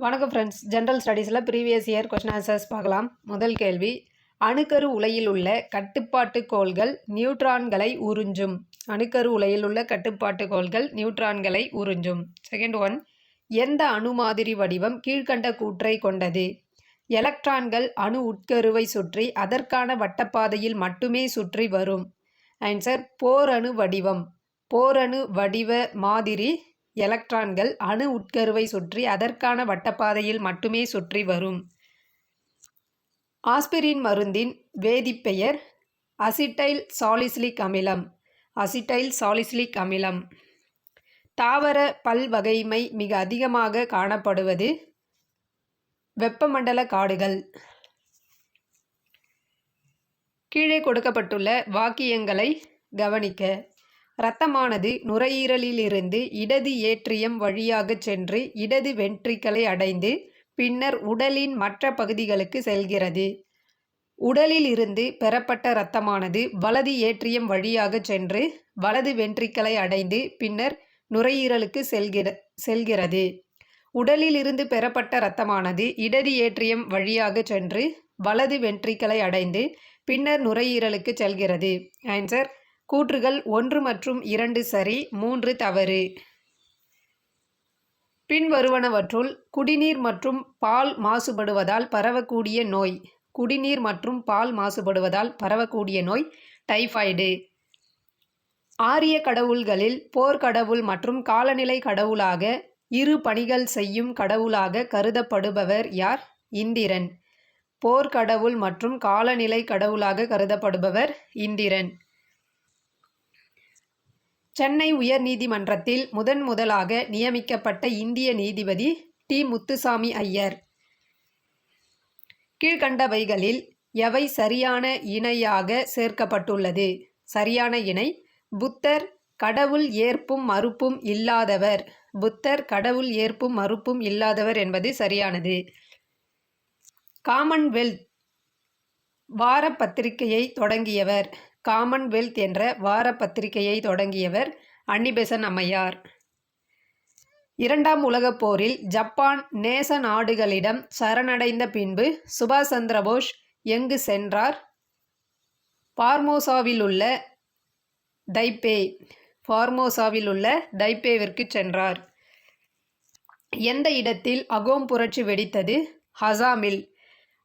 வணக்கம் friends. General ஸ்டடீஸில் previous year question answers பார்க்கலாம். முதல் கேள்வி, அணுக்கரு உலையில் உள்ள கட்டுப்பாட்டு கோள்கள் நியூட்ரான்களை உறிஞ்சும். அணுக்கரு உலையில் உள்ள கட்டுப்பாட்டு கோள்கள் நியூட்ரான்களை உறிஞ்சும். செகண்ட் ஒன், எந்த அணு மாதிரி வடிவம் கீழ்கண்ட கூற்றை கொண்டது? எலக்ட்ரான்கள் அணு உட்கருவை சுற்றி அதற்கான வட்டப்பாதையில் மட்டுமே சுற்றி வரும். ஆன்சர் போரணு வடிவம். போரணு வடிவ மாதிரி எலக்ட்ரான்கள் அணு உட்கருவை சுற்றி அதற்கான வட்டப்பாதையில் மட்டுமே சுற்றி வரும். ஆஸ்பிரின் மருந்தின் வேதிப்பெயர் அசிட்டைல் சாலிசிலிக் அமிலம். அசிட்டைல் சாலிசிலிக் அமிலம். தாவர பல்வகைமை மிக அதிகமாக காணப்படுவது வெப்பமண்டல காடுகள். கீழே கொடுக்கப்பட்டுள்ள வாக்கியங்களை கவனிக்க. இரத்தமானது நுரையீரலிலிருந்து இடது ஏட்ரியம் வழியாக சென்று இடது வென்ட்ரிக்கலை அடைந்து பின்னர் உடலின் மற்ற பகுதிகளுக்கு செல்கிறது. உடலில் இருந்து பெறப்பட்ட இரத்தமானது வலது ஏட்ரியம் வழியாக சென்று வலது வென்ட்ரிக்கலை அடைந்து பின்னர் நுரையீரலுக்கு செல்கிறது. உடலில் இருந்து பெறப்பட்ட இரத்தமானது இடது ஏட்ரியம் வழியாக சென்று வலது வென்ட்ரிக்கலை அடைந்து பின்னர் நுரையீரலுக்கு செல்கிறது. ஆன்சர், கூற்றுகள் 1 மற்றும் 2 சரி, 3 தவறு. பின்வருவனவற்றுள் குடிநீர் மற்றும் பால் மாசுபடுவதால் பரவக்கூடிய நோய். குடிநீர் மற்றும் பால் மாசுபடுவதால் பரவக்கூடிய நோய் டைபாய்டு. ஆரிய கடவுள்களில் போர்க்கடவுள் மற்றும் காலநிலை கடவுளாக இரு பணிகள் செய்யும் கடவுளாக கருதப்படுபவர் யார்? இந்திரன். போர்க்கடவுள் மற்றும் காலநிலை கடவுளாக கருதப்படுபவர் இந்திரன். சென்னை உயர்நீதிமன்றத்தில் முதலாக நியமிக்கப்பட்ட இந்திய நீதிபதி டி. முத்துசாமி ஐயர். கீழ்கண்டவைகளில் எவை சரியான இணையாக சேர்க்கப்பட்டுள்ளது? சரியான இணை புத்தர் கடவுள் ஏற்பும் மறுப்பும் இல்லாதவர். புத்தர் கடவுள் ஏற்பும் மறுப்பும் இல்லாதவர் என்பது சரியானது. காமன்வெல்த் வார பத்திரிகையை தொடங்கியவர். காமன்வெல்த் என்ற வார பத்திரிகையை தொடங்கியவர் அன்னி-பெசன்ட் அம்மையார். 2ஆம் உலகப் போரில் ஜப்பான் நேச நாடுகளிடம் சரணடைந்த பின்பு சுபாஷ் சந்திரபோஸ் எங்கு சென்றார்? ஃபார்மோசாவிலுள்ள தைப்பேவிற்கு சென்றார். எந்த இடத்தில் அகோம் புரட்சி வெடித்தது?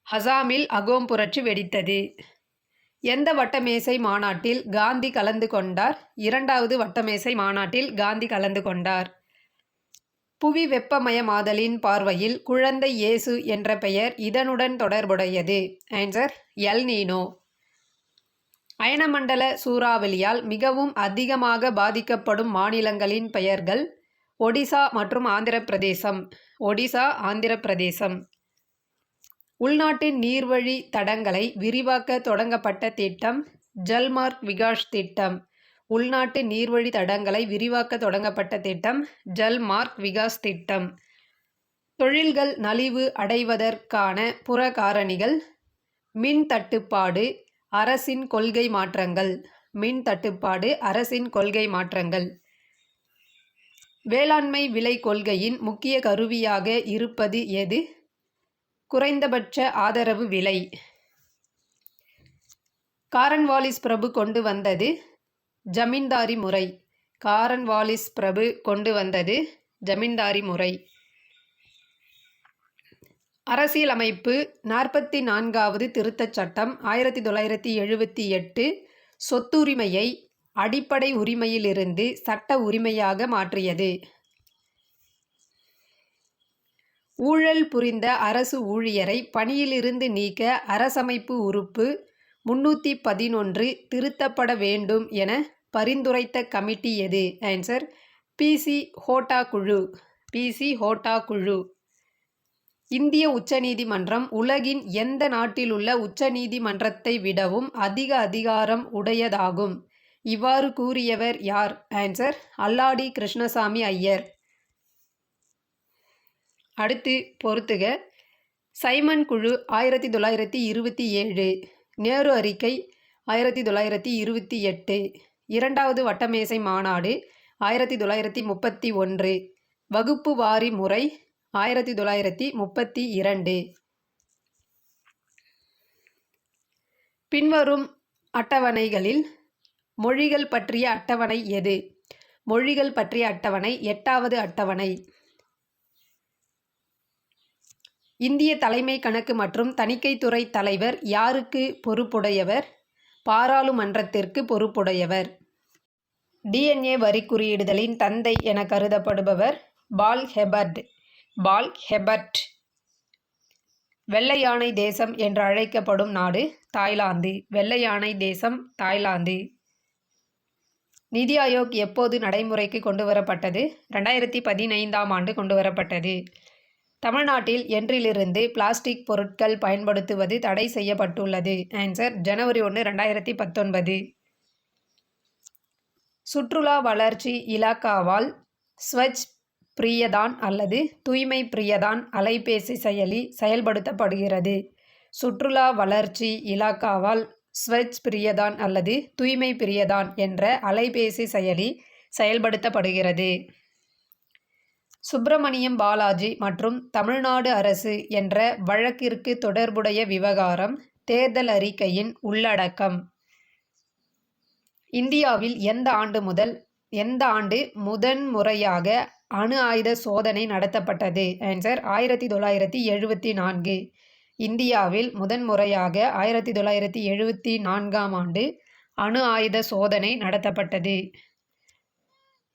அசாமில் அகோம் புரட்சி வெடித்தது. எந்த வட்டமேசை மாநாட்டில் காந்தி கலந்து கொண்டார்? 2வது வட்டமேசை மாநாட்டில் காந்தி கலந்து கொண்டார். புவி வெப்பமயமாதலின் பார்வையில் குழந்தை இயேசு என்ற பெயர் இதனுடன் தொடர்புடையது. Answer, El Nino. அயனமண்டல சூறாவளியால் மிகவும் அதிகமாக பாதிக்கப்படும் மாநிலங்களின் பெயர்கள் ஒடிசா மற்றும் ஆந்திர பிரதேசம். ஒடிசா, ஆந்திர பிரதேசம். உள்நாட்டு நீர்வழி தடங்களை விரிவாக்க தொடங்கப்பட்ட திட்டம் ஜல்மார்க் விகாஸ் திட்டம். உள்நாட்டு நீர்வழி தடங்களை விரிவாக்க தொடங்கப்பட்ட திட்டம் ஜல்மார்க் விகாஸ் திட்டம். தொழில்கள் நலிவு அடைவதற்கான புற காரணிகள் மின் தட்டுப்பாடு, அரசின் கொள்கை மாற்றங்கள். மின் தட்டுப்பாடு, அரசின் கொள்கை மாற்றங்கள். வேளாண்மை விலை கொள்கையின் முக்கிய கருவியாக இருப்பது எது? குறைந்தபட்ச ஆதரவு விலை. காரன்வாலிஸ் பிரபு கொண்டு வந்தது ஜமீன்தாரி முறை. காரன்வாலிஸ் பிரபு கொண்டு வந்தது ஜமீன்தாரி முறை. அரசியலமைப்பு 44வது திருத்தச் சட்டம் 1978 சொத்துரிமையை அடிப்படை உரிமையிலிருந்து சட்ட உரிமையாக மாற்றியது. ஊழல் புரிந்த அரசு ஊழியரை பணியிலிருந்து நீக்க அரசமைப்பு உறுப்பு 311 திருத்தப்பட வேண்டும் என பரிந்துரைத்த கமிட்டி எது? ஆன்சர், பி.சி. ஹோட்டா குழு. பி.சி. ஹோட்டா குழு. இந்திய உச்சநீதிமன்றம் உலகின் எந்த நாட்டிலுள்ள உச்சநீதிமன்றத்தை விடவும் அதிக அதிகாரம் உடையதாகும். இவ்வாறு கூறியவர் யார்? ஆன்சர், அல்லாடி கிருஷ்ணசாமி ஐயர். அடுத்து பொறுத்துக. சைமன் குழு 1927. நேரு அறிக்கை 1928. 2வது வட்டமேசை மாநாடு 1931. வகுப்பு வாரி முறை 1932. பின்வரும் அட்டவணைகளில் மொழிகள் பற்றிய அட்டவணை எது? மொழிகள் பற்றிய அட்டவணை 8வது அட்டவணை. இந்திய தலைமை கணக்கு மற்றும் தணிக்கைத்துறை தலைவர் யாருக்கு பொறுப்புடையவர்? பாராளுமன்றத்திற்கு பொறுப்புடையவர். DNA வரி குறியீடுதலின் தந்தை என கருதப்படுபவர் பால் ஹெபர்ட். வெள்ளை யானை தேசம் என்று அழைக்கப்படும் நாடு தாய்லாந்து. வெள்ளை யானை தேசம் தாய்லாந்து. நிதி ஆயோக் எப்போது நடைமுறைக்கு கொண்டு வரப்பட்டது? 2015ஆம் ஆண்டு கொண்டு வரப்பட்டது. தமிழ்நாட்டில் என்றிலிருந்து பிளாஸ்டிக் பொருட்கள் பயன்படுத்துவது தடை செய்யப்பட்டுள்ளது? ஆன்சர் ஜனவரி 1, 2019. சுற்றுலா வளர்ச்சி இலாகாவால் ஸ்வச் பிரியதான் அல்லது தூய்மை பிரியதான் அலைபேசி செயலி செயல்படுத்தப்படுகிறது. சுற்றுலா வளர்ச்சி இலாகாவால் ஸ்வச் பிரியதான் அல்லது தூய்மை பிரியதான் என்ற அலைபேசி செயலி செயல்படுத்தப்படுகிறது. சுப்பிரமணியம் பாலாஜி மற்றும் தமிழ்நாடு அரசு என்ற வழக்கிற்கு தொடர்புடைய விவகாரம். தேர்தல் அறிக்கையின் உள்ளடக்கம். இந்தியாவில் எந்த ஆண்டு முதன்முறையாக அணு ஆயுத சோதனை நடத்தப்பட்டது? ஆன்சர் 1974. இந்தியாவில் முதன்முறையாக 1974ஆம் ஆண்டு அணு ஆயுத சோதனை நடத்தப்பட்டது.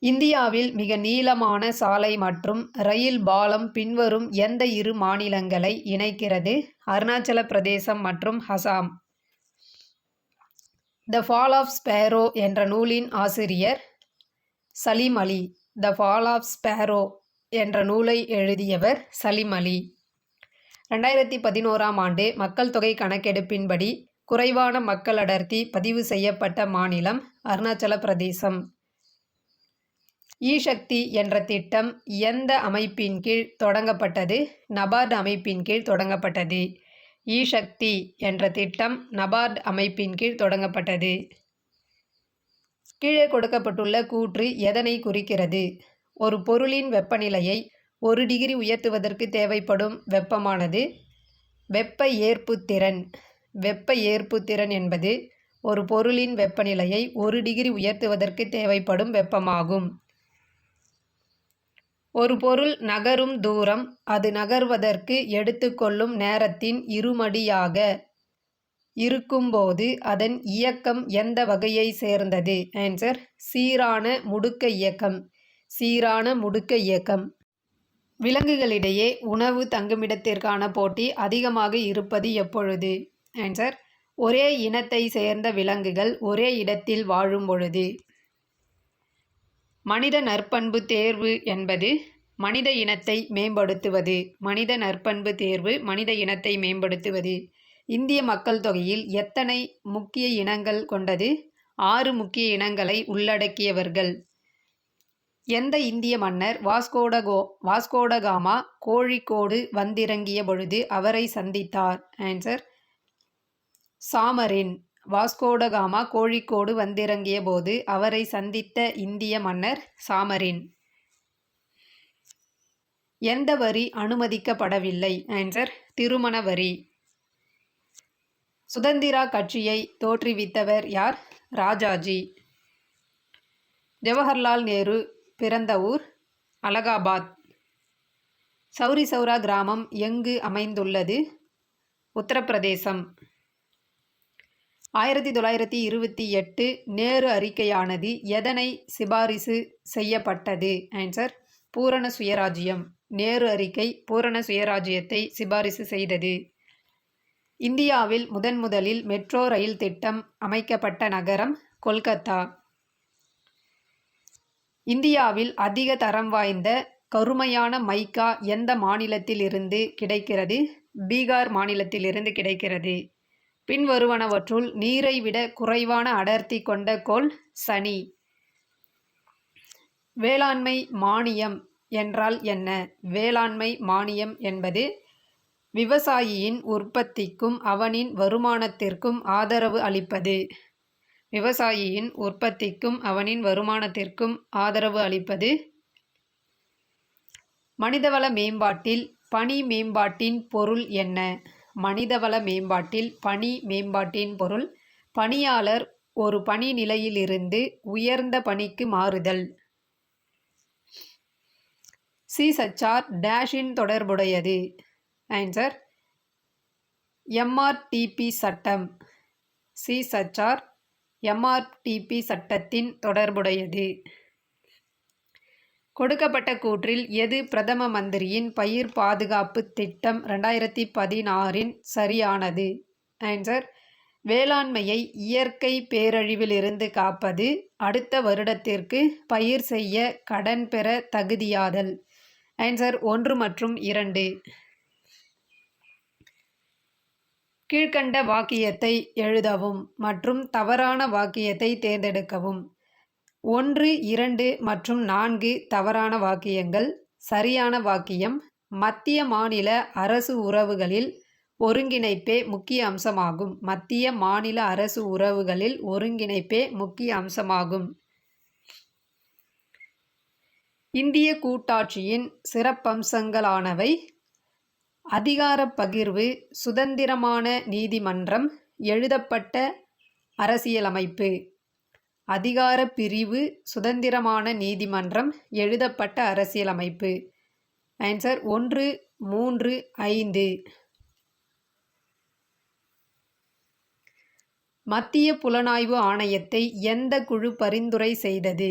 இந்தியாவில் மிக நீளமான சாலை மற்றும் ரயில் பாலம் பின்வரும் எந்த இரு மாநிலங்களை இணைக்கிறது? அருணாச்சல பிரதேசம் மற்றும் Assam. The fall of sparrow என்ற நூலின் ஆசிரியர் Salim Ali. The fall of sparrow என்ற நூலை எழுதியவர் சலீம் அலி. 2011ஆம் ஆண்டு மக்கள் தொகை கணக்கெடுப்பின்படி குறைவான மக்கள் அடர்த்தி பதிவு செய்யப்பட்ட மாநிலம் அருணாச்சல பிரதேசம். ஈசக்தி என்ற திட்டம் எந்த அமைப்பின் கீழ் தொடங்கப்பட்டது? நபார்டு அமைப்பின் கீழ் தொடங்கப்பட்டது. ஈசக்தி என்ற திட்டம் நபார்டு அமைப்பின் கீழ் தொடங்கப்பட்டது. கீழே கொடுக்கப்பட்டுள்ள கூற்று எதனை குறிக்கிறது? ஒரு பொருளின் வெப்பநிலையை 1 டிகிரி உயர்த்துவதற்கு தேவைப்படும் வெப்பமானது வெப்ப ஏற்புத்திறன். வெப்ப ஏற்புத்திறன் என்பது ஒரு பொருளின் வெப்பநிலையை 1 டிகிரி உயர்த்துவதற்கு தேவைப்படும் வெப்பமாகும். ஒரு பொருள் நகரும் தூரம் அது நகர்வதற்கு எடுத்துக்கொள்ளும் நேரத்தின் இருமடியாக இருக்கும்போது அதன் இயக்கம் எந்த வகையை சேர்ந்தது? ஆன்சர் சீரான முடுக்க இயக்கம். சீரான முடுக்க இயக்கம். விலங்குகளிடையே உணவு தங்குமிடத்திற்கான போட்டி அதிகமாக இருப்பது எப்பொழுது? ஆன்சர் ஒரே இனத்தை சேர்ந்த விலங்குகள் ஒரே இடத்தில் வாழும் பொழுது. மனித நற்பண்பு தேர்வு என்பது மனித இனத்தை மேம்படுத்துவது. மனித நற்பண்பு தேர்வு மனித இனத்தை மேம்படுத்துவது. இந்திய மக்கள் தொகையில் எத்தனை முக்கிய இனங்கள் கொண்டது? 6 முக்கிய இனங்களை உள்ளடக்கியவர்கள். எந்த இந்திய மன்னர் வாஸ்கோடகாமா கோழிக்கோடு வந்திறங்கிய பொழுது அவரை சந்தித்தார்? ஆன்சர் சாமரின். வாஸ்கோடகாமா கோழிக்கோடு வந்திறங்கிய போது அவரை சந்தித்த இந்திய மன்னர் சாமரின். எந்த வரி அனுமதிக்கப்படவில்லை? ஆன்சர் திருமண வரி. சுதந்திரா கட்சியை தோற்றுவித்தவர் யார்? ராஜாஜி. ஜவஹர்லால் நேரு பிறந்த ஊர் அலகாபாத். சௌரி சௌரா கிராமம் எங்கு அமைந்துள்ளது? உத்தரப்பிரதேசம். 1928 நேரு அறிக்கையானது எதனை சிபாரிசு செய்யப்பட்டது? ஆன்சர் பூரண சுயராஜ்யம். நேரு அறிக்கை பூரண சுயராஜ்யத்தை சிபாரிசு செய்தது. இந்தியாவில் முதலில் மெட்ரோ ரயில் திட்டம் அமைக்கப்பட்ட நகரம் கொல்கத்தா. இந்தியாவில் அதிக தரம் வாய்ந்த கருமையான மைக்கா எந்த மாநிலத்திலிருந்து கிடைக்கிறது? பீகார் மாநிலத்திலிருந்து கிடைக்கிறது. பின்வருவனவற்றுள் நீரை விட குறைவான அடர்த்தி கொண்ட கோள் சனி. வேளாண்மை மானியம் என்றால் என்ன? வேளாண்மை மானியம் என்பது விவசாயியின் உற்பத்திக்கும் அவனின் வருமானத்திற்கும் ஆதரவு அளிப்பது. விவசாயியின் உற்பத்திக்கும் அவனின் வருமானத்திற்கும் ஆதரவு அளிப்பது. மனிதவள மேம்பாட்டில் பணி மேம்பாட்டின் பொருள் என்ன? மனிதவள மேம்பாட்டில் பணி மேம்பாட்டின் பொருள் பணியாளர் ஒரு பணி நிலையிலிருந்து உயர்ந்த பணிக்கு மாறுதல். சிஎஸ்ஆர் டேஷின் தொடர்புடையது. ஆன்சர் எம்ஆர்டிபி சட்டம். சிஎஸ்ஆர் எம்ஆர்டிபி சட்டத்தின் தொடர்புடையது. கொடுக்கப்பட்ட கூற்றில் எது பிரதம மந்திரியின் பயிர் பாதுகாப்பு திட்டம் 2016 சரியானது? ஆன்சர் வேளாண்மையை இயற்கை பேரழிவிலிருந்து காப்பது, அடுத்த வருடத்திற்கு பயிர் செய்ய கடன் பெற தகுதியாதல். ஆன்சர் 1 மற்றும் 2. கீழ்கண்ட வாக்கியத்தை எழுதவும் மற்றும் தவறான வாக்கியத்தை தேர்ந்தெடுக்கவும். 1, 2 மற்றும் 4 தவறான வாக்கியங்கள். சரியான வாக்கியம் மத்திய மாநில அரசு உறவுகளில் ஒருங்கிணைப்பே முக்கிய அம்சமாகும். மத்திய மாநில அரசு உறவுகளில் ஒருங்கிணைப்பே முக்கிய அம்சமாகும். இந்திய கூட்டாட்சியின் சிறப்பம்சங்களானவை அதிகார பகிர்வு, சுதந்திரமான நீதிமன்றம், எழுதப்பட்ட அரசியலமைப்பு. அதிகார பிரிவு, சுதந்திரமான நீதிமன்றம், எழுதப்பட்ட அரசியலமைப்பு. ஆன்சர் 1, 3, 5. மத்திய புலனாய்வு ஆணையத்தை எந்த குழு பரிந்துரை செய்தது?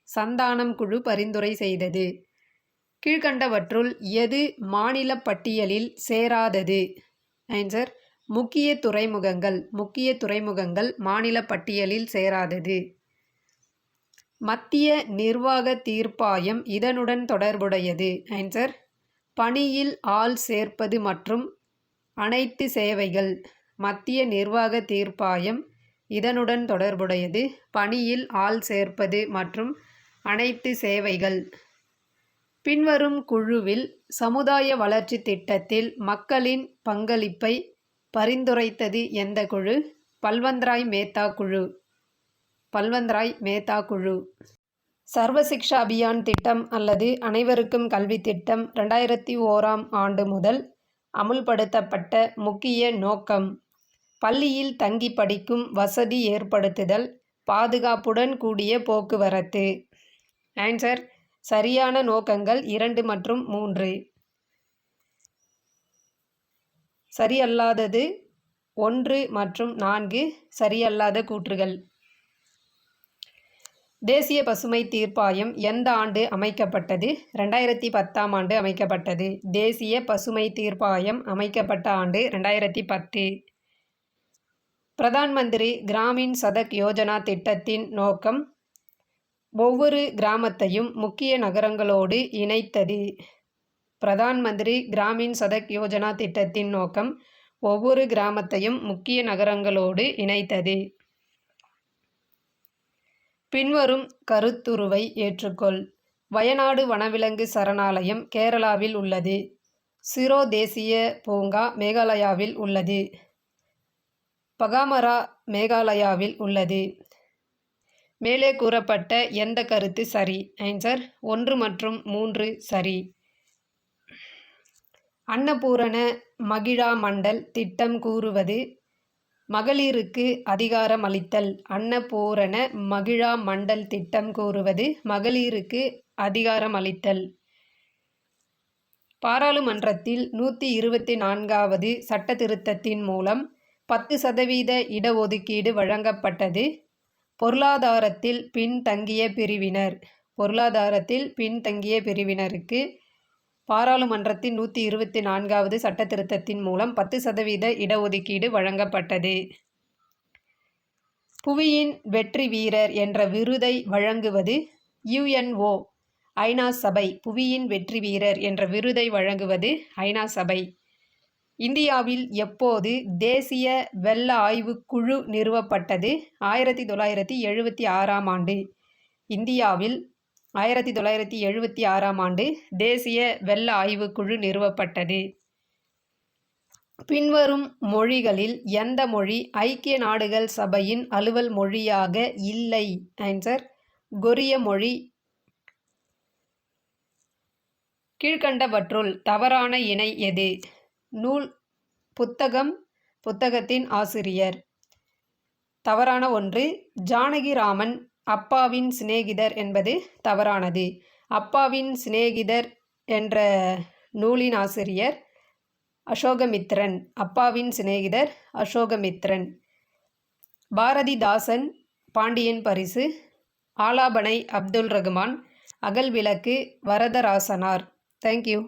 சந்தானம் குழு பரிந்துரை செய்தது. கீழ்கண்டவற்றுள் எது மாநில பட்டியலில் சேராதது? ஆன்சர் முக்கிய துறைமுகங்கள். முக்கிய துறைமுகங்கள் மாநில பட்டியலில் சேராதது. மத்திய நிர்வாக தீர்ப்பாயம் இதனுடன் தொடர்புடையது. ஆன்சர் பணியில் ஆள் சேர்ப்பது மற்றும் அனைத்து சேவைகள். மத்திய நிர்வாக தீர்ப்பாயம் இதனுடன் தொடர்புடையது. பணியில் ஆள் சேர்ப்பது மற்றும் அனைத்து சேவைகள். பின்வரும் குழுவில் சமுதாய வளர்ச்சி திட்டத்தில் மக்களின் பங்களிப்பை பரிந்துரைத்தது எந்த குழு? பல்வந்த்ராய் மேத்தா குழு. பல்வந்த்ராய் மேத்தா குழு. சர்வசிக்ஷா அபியான் திட்டம் அல்லது அனைவருக்கும் கல்வி திட்டம் 2001 முதல் அமுல்படுத்தப்பட்ட முக்கிய நோக்கம் பள்ளியில் தங்கி படிக்கும் வசதி ஏற்படுத்துதல், பாதுகாப்புடன் கூடிய போக்குவரத்து. ஆன்சர் சரியான நோக்கங்கள் 2 மற்றும் 3. சரியல்லாதது 1 மற்றும் 4 சரியல்லாத கூற்றுகள். தேசிய பசுமை தீர்ப்பாயம் எந்த ஆண்டு அமைக்கப்பட்டது? 2010 ஆண்டு அமைக்கப்பட்டது. தேசிய பசுமை தீர்ப்பாயம் அமைக்கப்பட்ட ஆண்டு 2010. பிரதான் மந்திரி கிராமீன் சதக் யோஜனா திட்டத்தின் நோக்கம் ஒவ்வொரு கிராமத்தையும் முக்கிய நகரங்களோடு இணைத்தது. பிரதான் மந்திரி கிராமீன் சதக் யோஜனா திட்டத்தின் நோக்கம் ஒவ்வொரு கிராமத்தையும் முக்கிய நகரங்களோடு இணைத்தது. பின்வரும் கருத்துருவை ஏற்றுக்கொள். வயநாடு வனவிலங்கு சரணாலயம் கேரளாவில் உள்ளது. சிரோ தேசிய பூங்கா மேகாலயாவில் உள்ளது. பகாமரா மேகாலயாவில் உள்ளது. மேலே கூறப்பட்ட எந்த கருத்து சரி? ஆன்சர் 1 மற்றும் 3 சரி. அன்னபூரண மகிழா மண்டல் திட்டம் கூறுவது மகளிருக்கு அதிகாரமளித்தல். அன்னபூரண மகிழா மண்டல் திட்டம் கூறுவது மகளிருக்கு அதிகாரமளித்தல். பாராளுமன்றத்தில் 124வது சட்ட திருத்தத்தின் மூலம் 10% இடஒதுக்கீடு வழங்கப்பட்டது. பொருளாதாரத்தில் பின்தங்கிய பிரிவினர். பொருளாதாரத்தில் பின்தங்கிய பிரிவினருக்கு பாராளுமன்றத்தின் 124வது சட்ட திருத்தத்தின் மூலம் 10% இடஒதுக்கீடு வழங்கப்பட்டது. புவியின் வெற்றி வீரர் என்ற விருதை வழங்குவது UNO ஐநா சபை. புவியின் வெற்றி வீரர் என்ற விருதை வழங்குவது ஐநா சபை. இந்தியாவில் எப்போது தேசிய வெள்ள ஆய்வுக் குழு நிறுவப்பட்டது? 1976 ஆண்டு. இந்தியாவில் 1976 ஆண்டு தேசிய வெள்ள ஆய்வுக்குழு நிறுவப்பட்டது. பின்வரும் மொழிகளில் எந்த மொழி ஐக்கிய நாடுகள் சபையின் அலுவல் மொழியாக இல்லை? ஆன்சர் கொரிய மொழி. கீழ்க்கண்டவற்றுள் தவறான இணை எது? நூல், புத்தகம், புத்தகத்தின் ஆசிரியர். தவறான ஒன்று. ஜானகிராமன் அப்பாவின் சிநேகிதர் என்பது தவறானது. அப்பாவின் சிநேகிதர் என்ற நூலின் ஆசிரியர் அசோகமித்திரன். அப்பாவின் சிநேகிதர் அசோகமித்திரன். பாரதிதாசன் பாண்டியன் பரிசு. ஆலாபனை அப்துல் ரகுமான். அகல் விளக்கு வரதராசனார். தேங்க்யூ.